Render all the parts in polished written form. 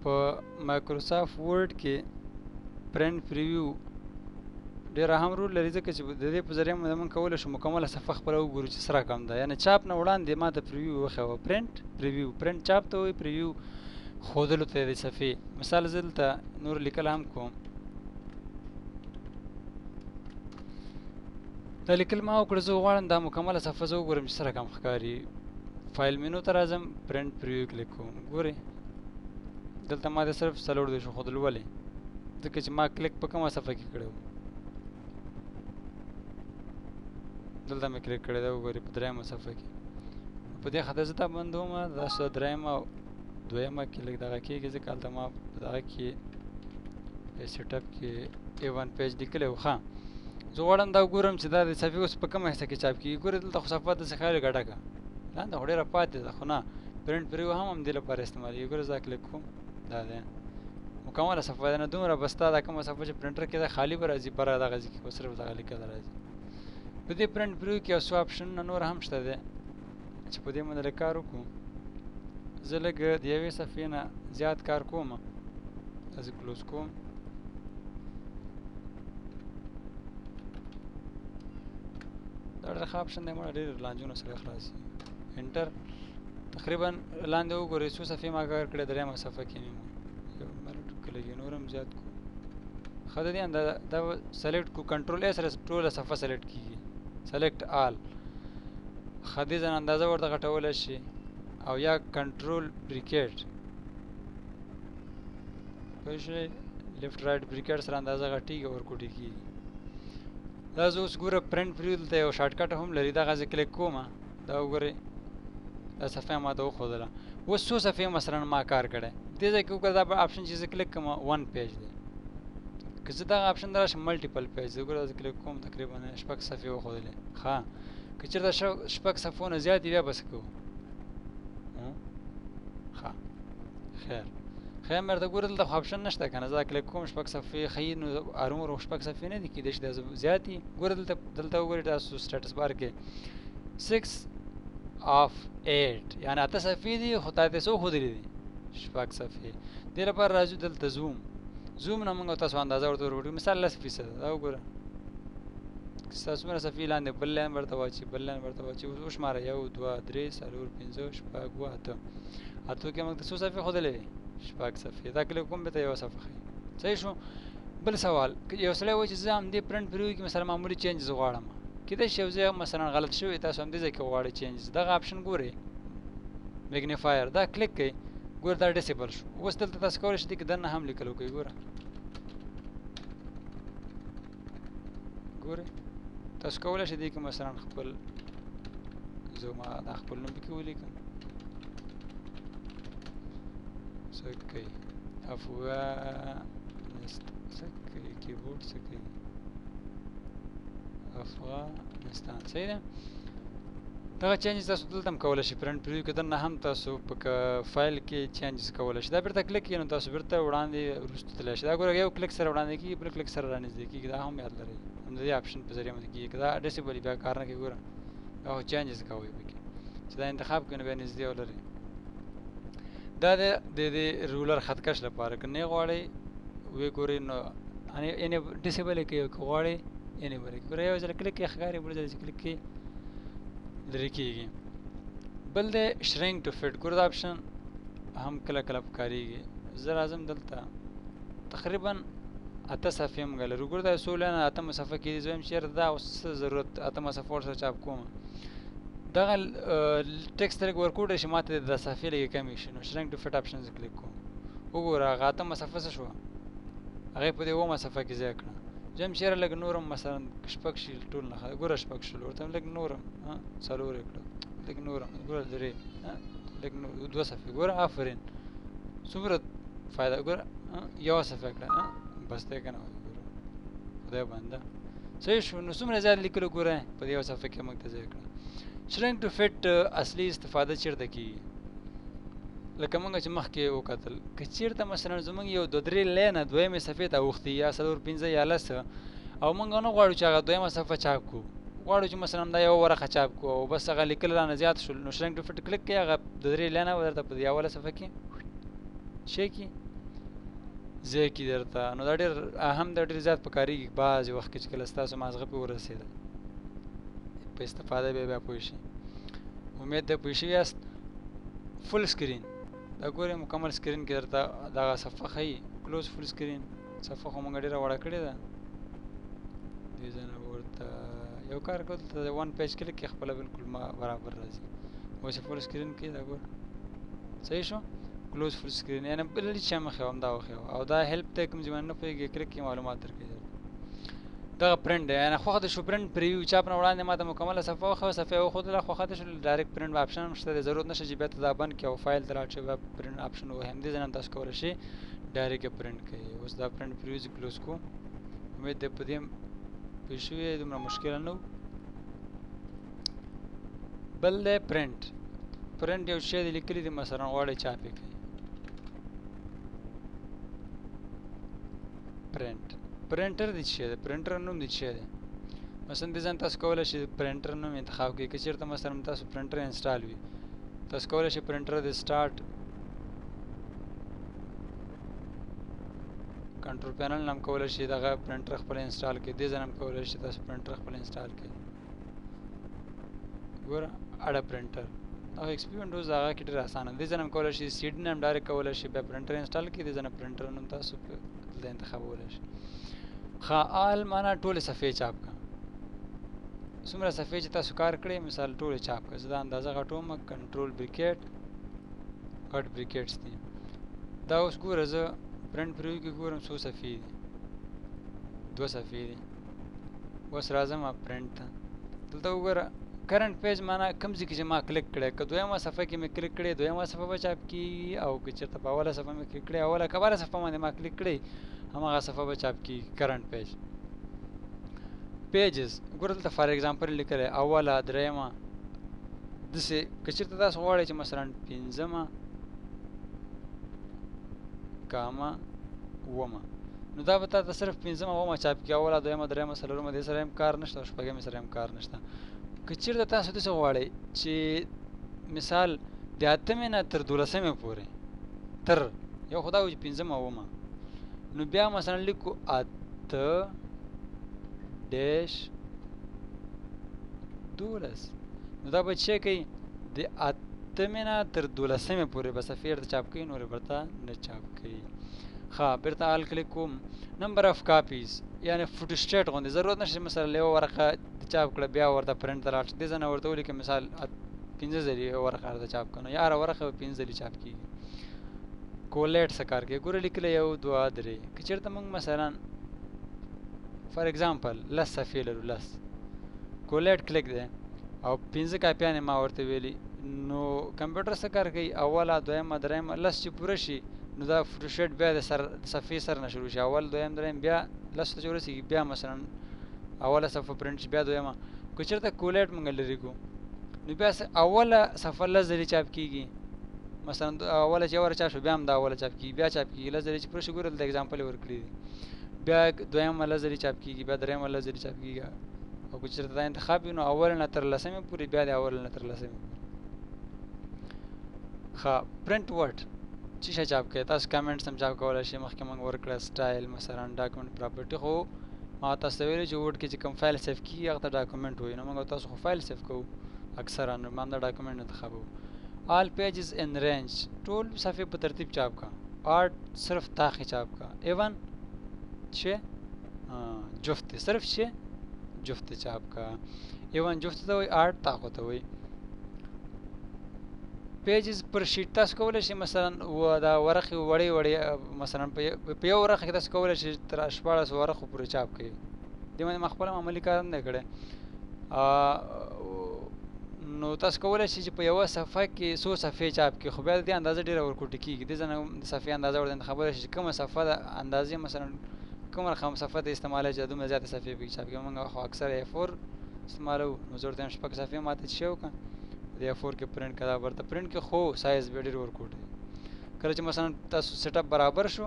په مایکروسافټ ورډ کې پرنټ پریویو ډېر اهم رول لري، ځکه چې د دې په ذریعه موږ کولی شو مکمله صفحه خپله وګورو چې څه رقم ده. یعنې چاپ نه وړاندې ما ته پریویو وښیوه. پرنټ پریویو، پرنټ چاپ ته وایي، پریویو ښودلو ته د صفحې. مثال زه دلته نور لیکل هم کوم. دا لیکل ما وکړه، زه غواړم دا مکمله صفحه زه وګورم چې څه رقم ښکاري. فایل مینو ته راځم، پرنټ پریویو کلیک کوم. ګورئ دلته ما د صرف 40 ښودل. ولې؟ ځکه چې ما کلیک په کومه صفحه کې کړی و، دلته مې کلیک کړی دی. وګورئ په 3مه صفحه کې. په دې خاطر زه دا بندوم، دا 3مه او 2مه کې لږ دغه کېږي، ځکه هلته ما په دغه کې سیټ اپ کې A1 پیج لیکلی و. ښه، زه غواړم دا وګورم چې دا د صفحې اوس په کومه حصه کې چاپ کېږي. ګورئ دلته خو صفحه داسې ښکاري ګډه که لاندې خو ډېره پاتې ده، خو نه، پرنټ پریو هم همدې لپاره استعمالېږي. ګوره زه کلیک کوم، دا دی مکمله صفحه ده. نه دومره بس تا دا کومه صفحه چې پرنټر کې ده خالي به راځي، بره دغه ځای کې به صرف دغه لیکل راځي. په دې پرنټ پریو کې یو څو اپشنونه نور هم شته دی چې په دې باندې لږ کار وکړو. زه لږ د یوې صفحې نه زیات کار کوم، زه کلوز کوم. دا ډېر ښه اپشن دی، مړه ډېر لانجونه سره خلاصي. انټر تقریبا لاندې وګورئ څو صفحې ما کار کړی، 3مه صفحه کې مې کله نور هم زیات کو. ښه د دې اندازه دا سلیکټ کو، کنټرول A سره ټوله صفحه سلیکټ کېږي، سلیکټ آل. ښه دې ځان اندازه ورته غټولی شي، او یا کنټرول بریکیټ پوه شوئ، لیفټ رایټ بریکیټ سره اندازه غټېږي او ورکوټې کېږي. دا زه اوس ګوره پرنټ پریو دلته یو شارټکټ هم لري، دغه زه کلیک کوم. دا وګورئ دا صفحه ما ته وښودله. اوس څو صفحې مثلا ما کار کړی، دې ځای کې وګوره دا اپشن چې زه کلیک کوم 1 پیج دی. که زه دغه اپشن ته راشم ملټیپل پیج، زه ګوره زه کلیک کوم، تقریبا 6 صفحې وښودلې. ښه، که چېرته 6 صفحو نه زیات وي بیا به څه کوو؟ ښه خیر مېرته ګوره دلته خو اپشن نشته که نه. زه کلیک کوم 6 صفحې ښیي، نو ارومرو 6 صفحې نه دي، کېدای شي دا زیات وي. ګوره دلته وګورئ تاسو سټیټس بار کې 6 of 8 یعنې 8 صفحې دي، خو تا ته څو ښودلې دي؟ 6 صفحې. دې لپاره راځو دلته زوم نه موږ تاسو اندازه ورته ورکړو. مثال 10% دا وګوره ستاسو څومره صفحې لاندې بل لاین ورته واچي، بل لاین ورته واچي. وشماره 1 2 3 4 5 6 7 8 8 کې موږ ته څو صفحې ښودلې وي؟ 6 صفحې. دا کلیک کوم بېرته 1 صفحه ښیي. صحیح شو. بل سوال، که یو سړی وایي چې زه همدې پرنټ پریو کې مثلا معمولي چینجز غواړم، کېدای شي یو ځای مثلا غلط شوی، تاسو همدې ځای کې غواړئ چینجز. دغه اپشن ګورئ میګنیفایر، دا کلیک کړئ، ګوره دا ډیسیبل شو. اوس دلته تاسو کولی شئ دې کې دننه هم لیکل وکړئ. ګورئ تاسو کولی شئ دې کې مثلا خپل زه ما دا خپل نوم پکې ولیکم. څه کوي څه کوي کیبورډ څه کوي افغانستان. صحیح ده. دغه چینجز تاسو دلته هم کولی شئ. پرنټ پریو کې دننه هم تاسو په فایل کې چینجز کولی شئ. دا بیرته کلیک کړئ نو تاسو بیرته وړاندې وروسته تللی شئ. دا ګوره یو کلیک سره وړاندې کېږي، بل کلیک سره رانږدې کېږي. دا هم یاد لرئ، همدې اپشن په ذریعه باندې کېږي. که دا ډیسیبل بیا کار نه کوي. ګوره دا خو چینجز کوئ پکې چې دا انتخاب کړئ نو بیا نږدې ولرئ. دا د رولر خط کش لپاره. که نه غواړئ ویې ګورئ نو یعنې ډیسیبل یې کوئ، که غواړئ انیبل یې. ګوره یو ځل کلیک کړئ ښکاري، بل ځل چې کلیک کړئ لرې کېږي. بل دی شرینک ټو فټ. ګوره دا اپشن هم کله کله پکارېږي. زه راځم دلته تقریبا 8 صفحې موږ لرو. ګوره دا 16 8مه صفحه کې دي. زه وایم چې یاره دا اوس څه ضرورت 8مه صفحه ورسره چاپ کوم. دغه ټکسټ لږ ورکوټی شي، ما ته د صفحې لږې کمې شي، نو شرینک ټو فټ اپشن زه کلیک کوم. وګوره هغه 8مه صفحه څه شوه، هغې په دې 9مه صفحه کې ځای کړه. زه وایم چې یاره لږ نور هم مثلا 6 شي ټول نه ښه. ګوره 6 شول، ورته لږ نور هم 4 یې کړه، لږ نور هم ګوره 3 لږ نور 2 صفحې. ګوره آفرین څومره فایده. ګوره 1 صفحه کړه، بس دی که نه. ګوره خدای بنده صحیح شو. نو څومره زیات لیکلو ګوره په دې 1 صفحه کې موږ ته ځای کړه. شرینک ټو فټ اصلي استفاده چېرته کېږي؟ لکه موږ چې مخکې وکتل، که چېرته مثلا زموږ یو 2-3 لاینه 2مې صفحې ته اوښتي، یا 4 5 یا 10، او موږ نه غواړو چې هغه 2مه صفحه چاپ کړو، غواړو چې مثلا دا یو ورقه چاپ کړو او بس هغه لیکل رانه زیات شول، نو شرینک ټو فټ کلیک کړئ، هغه 2-3 لاینه به درته په دې اوله صفحه کې شي کړي ځای کې درته، نو دا ډېر هم دا ډېر زیات پکارېږي بعضې وخت کې چې کله ستاسو مازغه پې ورسېده، په استفاده بیا پوه شئ. امید ده پوه شوي یاست. فل سکرین دا ګورئ مکمل سکرین کې درته دغه صفحه ښیي، کلوز فل سکرین. صفحه خو مونږ ډېره وړه کړې ده، دې ځای نه به ورته یو کار کوو، دلته ون پیج کلیک کړئ، خپله بلکل ما برابر راځي. اوس یې فل سکرین کې دا ګوره صحیح شو. کلوز فل سکرین یعنې بل هېڅ شی مه ښیوه، همدا وښیوه. او دا هیلپ دی، کوم ځای باندې نه پوهېږئ کلیک کړئ معلومات درکوي. دغه پرنټ دی، یعنې خوښه دې شو پرنټ پریویو چاپ نه وړاندې ما ته مکمله صفحه وښیوه، صفحه یې وښودله، خوښه دې شو ډایرکټ پرنټ آپشن هم شته دی، ضرورت نشته چې بیا ته دا بند کړې او فایل ته لاړ شې بیا پرنټ آپشن ووهې. همدې ځای نه هم تاسو کولی شئ ډایرکټ یې پرنټ کړئ. اوس دا پرنټ پریویو زه کلوز کوو. امید دی په دې پوه شوي یې، دومره مشکله نه و. بل دی پرنټ. پرنټ یو شی دی لیکلي دی، مثلا غواړئ چاپ یې کړئ. پرنټ پرنټر دی څه شی دی، پرنټر نوم دی څه شی دی. مثلا دې ځای تاسو کولی شئ پرنټر نوم انتخاب کړئ. که چېرته مثلا تاسو پرنټر انسټال وي، تاسو کولی شئ پرنټر د سټارټ کنټرول پینل نه هم کولی شئ دغه پرنټر خپل انسټال کړئ. دې ځای نه هم کولی شئ تاسو پرنټر خپل انسټال کړئ. ګوره اډه پرنټر او ایکس پي ونډوز هغه کې ډېر اسانه. دې ځای نه هم کولی شئ سی ډي نه هم ډایرکټ کولی شئ بیا پرنټر انسټال کړئ. دې ځای نه پرنټر نوم تاسو دلته انتخابولی شئ. ښه آل معنا ټولې صفحې چاپ کړه. څومره صفحې چې تاسو کار کړئ مثال ټولې چاپ کړئ. زه دا اندازه غټوم، کنټرول بریکیټ غټ بریکیټس دي. دا اوس ګوره زه پرنټ پریویو کې ګورم څو صفحې دي، 2 صفحې دي. اوس راځم پرنټ ته. دلته وګوره کرنټ پیج معنا کوم ځای کې چې ما کلیک کړی، که دویمه صفحه کې مې کلیک کړی دویمه صفحه به چاپ کېږي، او که چېرته په اوله صفحه مې کلیک کړی اوله که بله صفحه باندې ما کلیک کړی هماغه صفحه به چاپ کېږي. کرنټ پیج پیجز ګوره دلته فار ایگزامپل لیکلی اوله درېیمه داسې. که چېرته تاسو غواړئ چې مثلا 5مه کامه اوومه، نو دا به تا ته صرف 5مه اوومه چاپ کړي، اوله دویمه درېیمه څلورمه دې سره هم کار نشته او شپږمې سره هم کار نشته. که چېرته تاسو داسې غواړئ چې مثال د 8مې نه تر 12مې پورې تر یو خو دا و چې 5مه اوومه، نو بیا مثلا لیکو 8-12، نو دا به څه کوي د 8مې نه تر 12مې پورې به صفحې درته چاپ کوي، نورې ورته نه چاپ کوي. ښه بیرته آل کلیک کوم. نمبر آف کاپیز یعنې فوټوسټیټ غوندې ضرورت نشته مثلا یوه ورقه چاپ کړه بیا ورته پرنټ ته لاړ شي. دې ځای نه ورته ولیکئ مثال 5 ځلې یوه ورقه درته چاپ کړه، نو هره ورقه به 5 ځلې چاپ کېږي. کولیټ څه کار کوي ګوره لیکلی 1 2 3. که چېرته موږ مثلا فار ایگزامپل 10 صفحې لرو 10 کولیټ کلیک دی او 5 کاپیانې ما ورته ویلي، نو کمپیوټر څه کار کوي اوله دویمه درېیمه 10 چې پوره شي نو دا فوټوسټیټ بیا د صفحې سر نه شروع شي، اول دویم درېیم بیا 10 ته چې ورسېږي بیا مثلا اوله صفحه پرنټ شي بیا دویمه. که چېرته کولیټ موږ لرې کړو نو بیا اوله صفحه 10 ځلې چاپ کېږي، مثلا اوله چې یوه چاپ شو بیا هم دا اوله چاپ کېږي بیا چاپ کېږي 10 ځلې چې پوره شي. ګوره دلته اګزامپل یې ورکړي دي. بیا دویمه 10 ځلې چاپ کېږي بیا درېیمه 10 ځلې چاپ کېږي. او که چېرته دا انتخاب وي نو اول نه تر 10مې پورې بیا د اول نه تر 10مې پورې. ښه پرنټ ورډ څه شی چاپ کوي؟ تاسو کمنټس هم چاپ کولی شئ. مخکې موږ ورکړه سټایل مثلا ډاکومنټ پراپرټي، خو ما تاسو ته ویلي چې ورډ کې چې کوم فایل سیف کېږي هغه ته ډاکومنټ وایي، نو موږ تاسو خو فایل سیف کوو اکثرا، نو ما همدا ډاکومنټ انتخابوو. آل پیجز ان رینج ټول صفحې په ترتیب چاپ کا. آرټ صرف تاخې چاپ کا. ایون چې جفت صرف چې جفت چاپ کا. ایون جفت ته وایي آرټ تاخو ته وایي. پیجز پر شیټ تاسو کولی شئ مثلا دا ورقې وړې وړې مثلا په یو ورقه کې تاسو کولی شئ تر 14 ورقو پورې چاپ کړئ. دې باندې ما خپله عملي کار هم دی کړی. نو تاسو کولی شئ چې په یوه صفحه کې څو صفحې چاپ کړئ، خو بیا د دې اندازه ډېره ورکوټې کېږي. دې ځای نه د صفحې اندازه ورته انتخابولی شئ چې کومه صفحه د اندازې مثلا کوم رقم صفحه ته استعمالوئ چې دومره زیاتې صفحې پکې چاپ کړئ. موږ خو اکثر A4 استعمالوو، نو زه ورته یم 6 صفحې ماته چې شی وکړه د A4 کې پرنټ کړه. دا ورته پرنټ کې خو سایز بیا ډېر ورکوټ دی. کله چې مثلا تاسو سیټ اپ برابر شو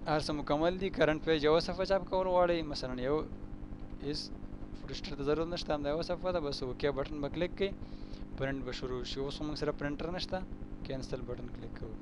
هر څه مکمل دي، کرنټ پیج یوه صفحه چاپ کول غواړئ مثلا یو هېڅ فوټوسټیټ ته ضرورت نشته، همدا یوه صفحه ده، بس اوکې بټن به کلیک کړئ پرنټ به شروع شي. اوس خو موږ سره پرنټر نشته، کینسل بټن کلیک کوو.